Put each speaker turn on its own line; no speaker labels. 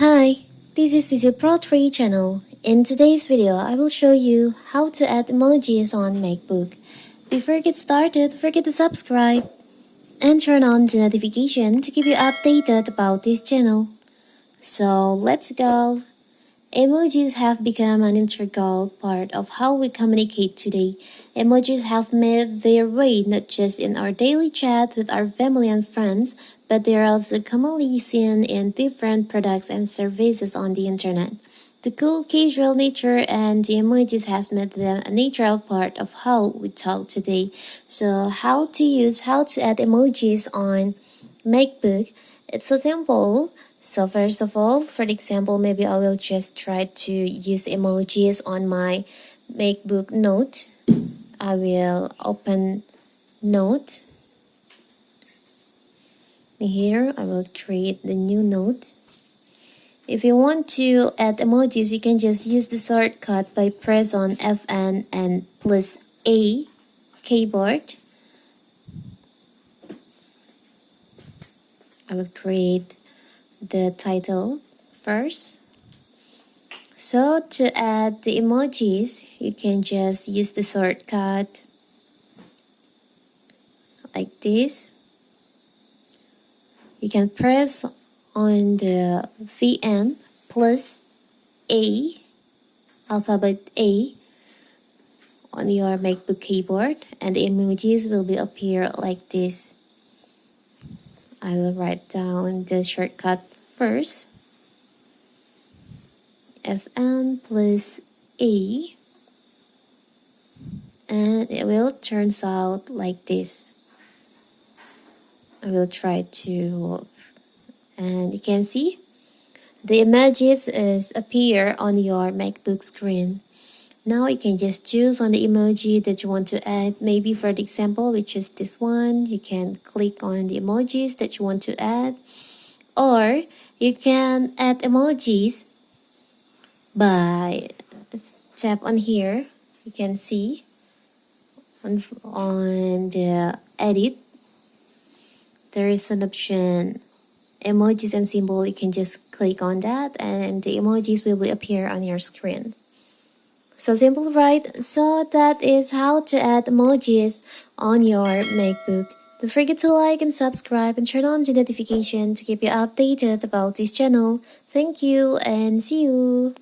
Hi, this is Visual Pro 3 channel. In today's video, I will show you how to add emojis on Macbook. Before you get started, don't forget to subscribe and turn on the notification to keep you updated about this channel. So let's go. Emojis have become an integral part of how we communicate today. Emojis have made their way not just in our daily chat with our family and friends, but they are also commonly seen in different products and services on the internet. The cool, casual nature and the emojis has made them a natural part of how we talk today. So how to add emojis on Macbook? It's so simple. So first of all, for the example, maybe I will just try to use emojis on my Macbook Note. I will open Note. Here, I will create the new note. If you want to add emojis, you can just use the shortcut by press on Fn and plus A keyboard. I will create the title first. So to add the emojis, you can just use the shortcut like this. You can press on the Vn plus A, alphabet A, on your MacBook keyboard, and the emojis will be appear like this. I will write down the shortcut first. Fn plus A, and it will turn out like this. I will try to, and you can see the emojis appear on your MacBook screen. Now you can just choose on the emoji that you want to add. Maybe for the example, we choose this one. You can click on the emojis that you want to add, or you can add emojis by tap on here. You can see on the edit, there is an option emojis and symbol. You can just click on that and the emojis will appear on your screen. So simple, right? So that is how to add emojis on your MacBook. Don't forget to like and subscribe and turn on the notification to keep you updated about this channel. Thank you and see you.